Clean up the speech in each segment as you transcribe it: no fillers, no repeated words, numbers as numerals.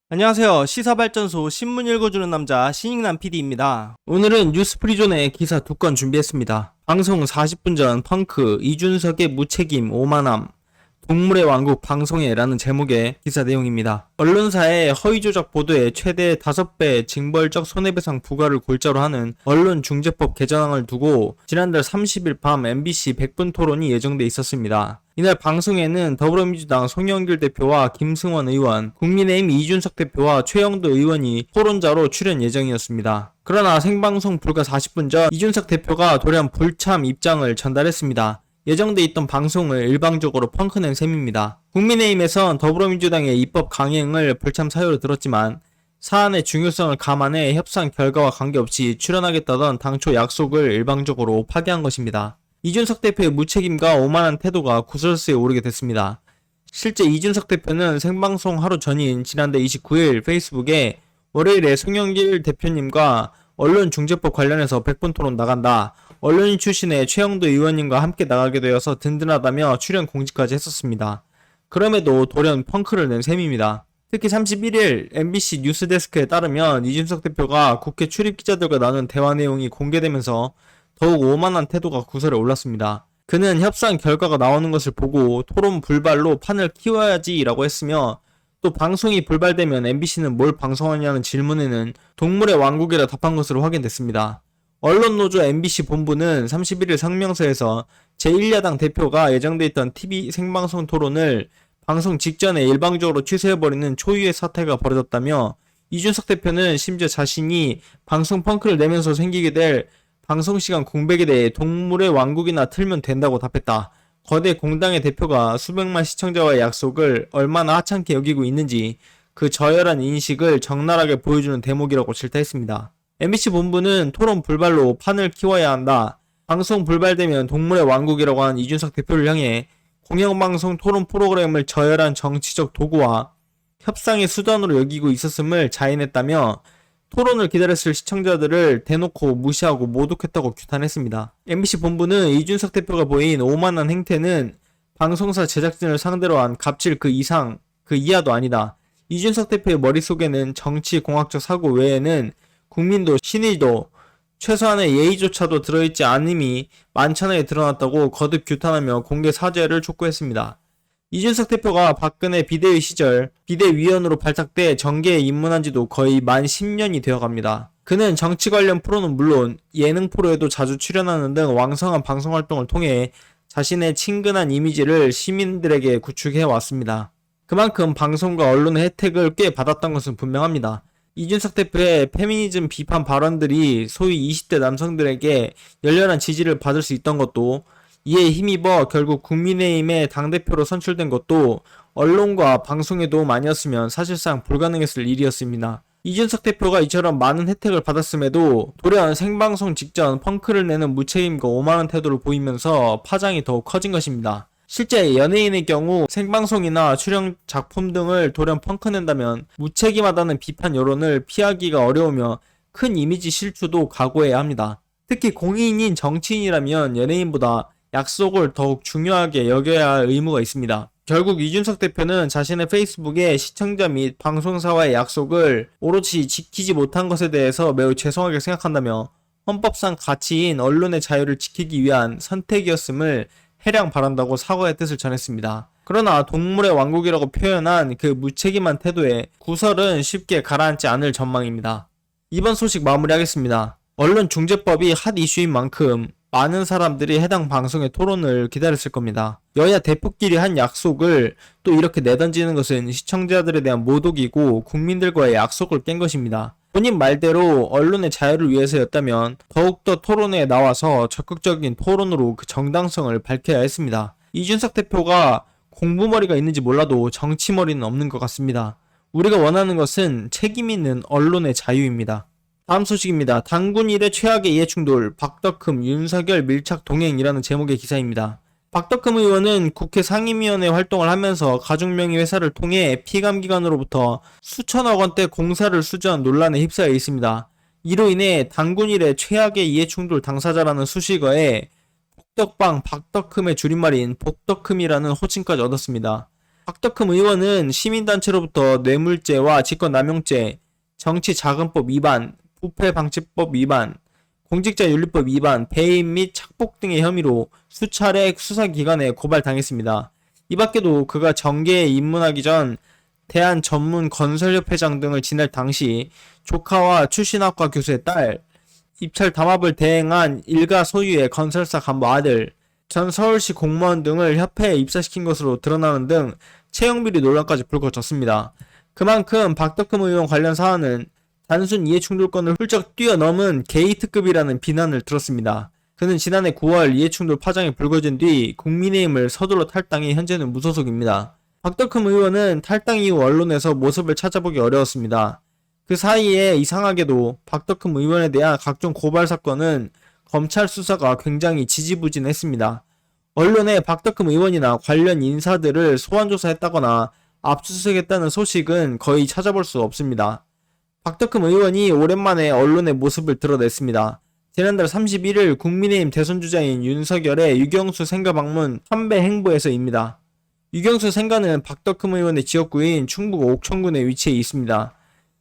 안녕하세요. 시사발전소 신문 읽어주는 남자 신익남 PD입니다. 오늘은 뉴스프리존의 기사 2건 준비했습니다. 방송 40분 전 펑크 이준석의 무책임 오만함 동물의 왕국 방송에라는 제목의 기사 내용입니다. 언론사의 허위조작 보도에 최대 5배 징벌적 손해배상 부과를 골자로 하는 언론중재법 개정안을 두고 지난달 30일 밤 MBC 100분 토론이 예정돼 있었습니다. 이날 방송에는 더불어민주당 송영길 대표와 김승원 의원, 국민의힘 이준석 대표와 최영도 의원이 토론자로 출연 예정이었습니다. 그러나 생방송 불과 40분 전 이준석 대표가 돌연 불참 입장을 전달했습니다. 예정돼 있던 방송을 일방적으로 펑크낸 셈입니다. 국민의힘에선 더불어민주당의 입법 강행을 불참 사유로 들었지만 사안의 중요성을 감안해 협상 결과와 관계없이 출연하겠다던 당초 약속을 일방적으로 파기한 것입니다. 이준석 대표의 무책임과 오만한 태도가 구설수에 오르게 됐습니다. 실제 이준석 대표는 생방송 하루 전인 지난달 29일 페이스북에 월요일에 송영길 대표님과 언론중재법 관련해서 100분 토론 나간다. 언론인 출신의 최영도 의원님과 함께 나가게 되어서 든든하다며 출연 공지까지 했었습니다. 그럼에도 돌연 펑크를 낸 셈입니다. 특히 31일 MBC 뉴스데스크에 따르면 이준석 대표가 국회 출입기자들과 나눈 대화 내용이 공개되면서 더욱 오만한 태도가 구설에 올랐습니다. 그는 협상 결과가 나오는 것을 보고 토론 불발로 판을 키워야지 라고 했으며 또 방송이 불발되면 MBC는 뭘 방송하냐는 질문에는 동물의 왕국이라 답한 것으로 확인됐습니다. 언론노조 MBC 본부는 31일 성명서에서 제1야당 대표가 예정돼 있던 TV 생방송 토론을 방송 직전에 일방적으로 취소해버리는 초유의 사태가 벌어졌다며 이준석 대표는 심지어 자신이 방송 펑크를 내면서 생기게 될 방송시간 공백에 대해 동물의 왕국이나 틀면 된다고 답했다. 거대 공당의 대표가 수백만 시청자와의 약속을 얼마나 하찮게 여기고 있는지 그 저열한 인식을 적나라하게 보여주는 대목이라고 질타했습니다. MBC 본부는 토론 불발로 판을 키워야 한다. 방송 불발되면 동물의 왕국이라고 한 이준석 대표를 향해 공영방송 토론 프로그램을 저열한 정치적 도구와 협상의 수단으로 여기고 있었음을 자인했다며 토론을 기다렸을 시청자들을 대놓고 무시하고 모독했다고 규탄했습니다. MBC 본부는 이준석 대표가 보인 오만한 행태는 방송사 제작진을 상대로 한 갑질 그 이상, 그 이하도 아니다. 이준석 대표의 머릿속에는 정치공학적 사고 외에는 국민도 신의도 최소한의 예의조차도 들어있지 않음이 만천하에 드러났다고 거듭 규탄하며 공개 사죄를 촉구했습니다. 이준석 대표가 박근혜 비대위 시절 비대위원으로 발탁돼 정계에 입문한 지도 거의 만 10년이 되어갑니다. 그는 정치 관련 프로는 물론 예능 프로에도 자주 출연하는 등 왕성한 방송 활동을 통해 자신의 친근한 이미지를 시민들에게 구축해 왔습니다. 그만큼 방송과 언론의 혜택을 꽤 받았던 것은 분명합니다. 이준석 대표의 페미니즘 비판 발언들이 소위 20대 남성들에게 열렬한 지지를 받을 수 있던 것도 이에 힘입어 결국 국민의힘의 당대표로 선출된 것도 언론과 방송의 도움 아니었으면 사실상 불가능했을 일이었습니다. 이준석 대표가 이처럼 많은 혜택을 받았음에도 돌연 생방송 직전 펑크를 내는 무책임과 오만한 태도를 보이면서 파장이 더욱 커진 것입니다. 실제 연예인의 경우 생방송이나 출연 작품 등을 돌연 펑크낸다면 무책임하다는 비판 여론을 피하기가 어려우며 큰 이미지 실추도 각오해야 합니다. 특히 공인인 정치인이라면 연예인보다 약속을 더욱 중요하게 여겨야 할 의무가 있습니다. 결국 이준석 대표는 자신의 페이스북에 시청자 및 방송사와의 약속을 오롯이 지키지 못한 것에 대해서 매우 죄송하게 생각한다며 헌법상 가치인 언론의 자유를 지키기 위한 선택이었음을 해량 바란다고 사과의 뜻을 전했습니다. 그러나 동물의 왕국이라고 표현한 그 무책임한 태도에 구설은 쉽게 가라앉지 않을 전망입니다. 이번 소식 마무리하겠습니다. 언론중재법이 핫 이슈인 만큼 많은 사람들이 해당 방송의 토론을 기다렸을 겁니다. 여야 대표끼리 한 약속을 또 이렇게 내던지는 것은 시청자들에 대한 모독이고 국민들과의 약속을 깬 것입니다. 본인 말대로 언론의 자유를 위해서였다면 더욱더 토론에 나와서 적극적인 토론으로 그 정당성을 밝혀야 했습니다. 이준석 대표가 공부머리가 있는지 몰라도 정치머리는 없는 것 같습니다. 우리가 원하는 것은 책임 있는 언론의 자유입니다. 다음 소식입니다. 당군 일의 최악의 이해충돌, 박덕흠, 윤석열 밀착 동행이라는 제목의 기사입니다. 박덕흠 의원은 국회 상임위원회 활동을 하면서 가족명의 회사를 통해 피감기관으로부터 수천억 원대 공사를 수주한 논란에 휩싸여 있습니다. 이로 인해 당군 일의 최악의 이해충돌 당사자라는 수식어에 복덕방 박덕흠의 줄임말인 복덕흠이라는 호칭까지 얻었습니다. 박덕흠 의원은 시민단체로부터 뇌물죄와 직권남용죄, 정치자금법 위반, 부패방지법 위반, 공직자윤리법 위반, 배임 및 착복 등의 혐의로 수차례 수사기관에 고발당했습니다. 이 밖에도 그가 정계에 입문하기 전 대한전문건설협회장 등을 지낼 당시 조카와 출신학과 교수의 딸, 입찰 담합을 대행한 일가 소유의 건설사 간부 아들, 전 서울시 공무원 등을 협회에 입사시킨 것으로 드러나는 등 채용비리 논란까지 불거졌습니다. 그만큼 박덕흠 의원 관련 사안은 단순 이해충돌권을 훌쩍 뛰어넘은 게이트급이라는 비난을 들었습니다. 그는 지난해 9월 이해충돌 파장이 불거진 뒤 국민의힘을 서둘러 탈당해 현재는 무소속입니다. 박덕흠 의원은 탈당 이후 언론에서 모습을 찾아보기 어려웠습니다. 그 사이에 이상하게도 박덕흠 의원에 대한 각종 고발 사건은 검찰 수사가 굉장히 지지부진했습니다. 언론에 박덕흠 의원이나 관련 인사들을 소환조사했다거나 압수수색했다는 소식은 거의 찾아볼 수 없습니다. 박덕흠 의원이 오랜만에 언론의 모습을 드러냈습니다. 지난달 31일 국민의힘 대선주자인 윤석열의 유경수 생가 방문 참배 행보에서입니다. 유경수 생가는 박덕흠 의원의 지역구인 충북 옥천군에 위치해 있습니다.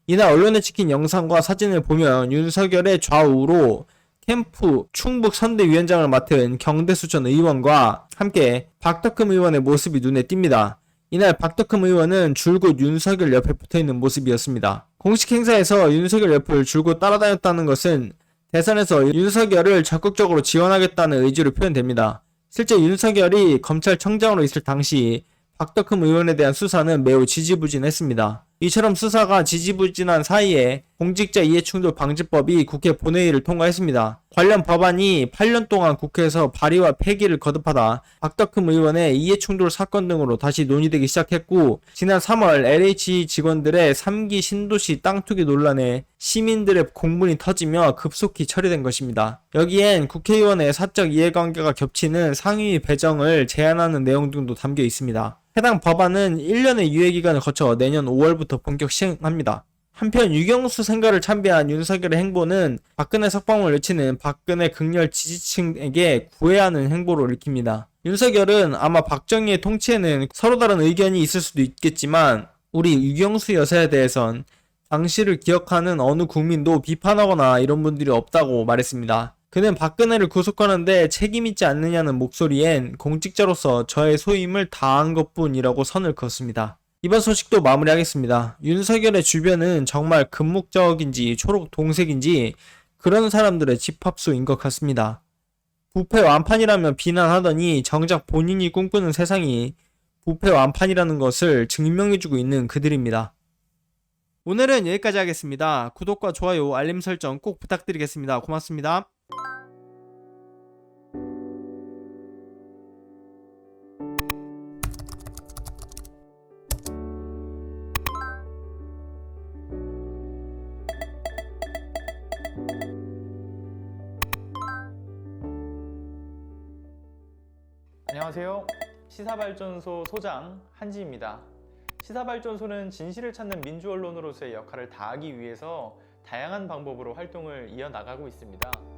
이날 언론에 찍힌 영상과 사진을 보면 윤석열의 좌우로 캠프 충북 선대위원장을 맡은 경대수 전 의원과 함께 박덕흠 의원의 모습이 눈에 띕니다. 이날 박덕흠 의원은 줄곧 윤석열 옆에 붙어있는 모습이었습니다. 공식 행사에서 윤석열 옆을 줄곧 따라다녔다는 것은 대선에서 윤석열을 적극적으로 지원하겠다는 의지로 표현됩니다. 실제 윤석열이 검찰청장으로 있을 당시 박덕흠 의원에 대한 수사는 매우 지지부진했습니다. 이처럼 수사가 지지부진한 사이에 공직자 이해충돌 방지법이 국회 본회의를 통과했습니다. 관련 법안이 8년 동안 국회에서 발의와 폐기를 거듭하다 박덕흠 의원의 이해충돌 사건 등으로 다시 논의되기 시작했고, 지난 3월 LH 직원들의 3기 신도시 땅 투기 논란에 시민들의 공분이 터지며 급속히 처리된 것입니다. 여기엔 국회의원의 사적 이해관계가 겹치는 상임위 배정을 제한하는 내용 등도 담겨 있습니다. 해당 법안은 1년의 유예기간을 거쳐 내년 5월부터 본격 시행합니다. 한편 유경수 생가를 참배한 윤석열의 행보는 박근혜 석방을 외치는 박근혜 극렬 지지층에게 구애하는 행보로 읽힙니다. 윤석열은 아마 박정희의 통치에는 서로 다른 의견이 있을 수도 있겠지만 우리 유경수 여사에 대해선 당시를 기억하는 어느 국민도 비판하거나 이런 분들이 없다고 말했습니다. 그는 박근혜를 구속하는데 책임있지 않느냐는 목소리엔 공직자로서 저의 소임을 다한 것뿐이라고 선을 그었습니다. 이번 소식도 마무리하겠습니다. 윤석열의 주변은 정말 금목적인지 초록동색인지 그런 사람들의 집합소인 것 같습니다. 부패 완판이라며 비난하더니 정작 본인이 꿈꾸는 세상이 부패 완판이라는 것을 증명해주고 있는 그들입니다. 오늘은 여기까지 하겠습니다. 구독과 좋아요, 알림 설정 꼭 부탁드리겠습니다. 고맙습니다. 안녕하세요. 시사발전소 소장 한지입니다. 시사발전소는 진실을 찾는 민주언론으로서의 역할을 다하기 위해서 다양한 방법으로 활동을 이어나가고 있습니다.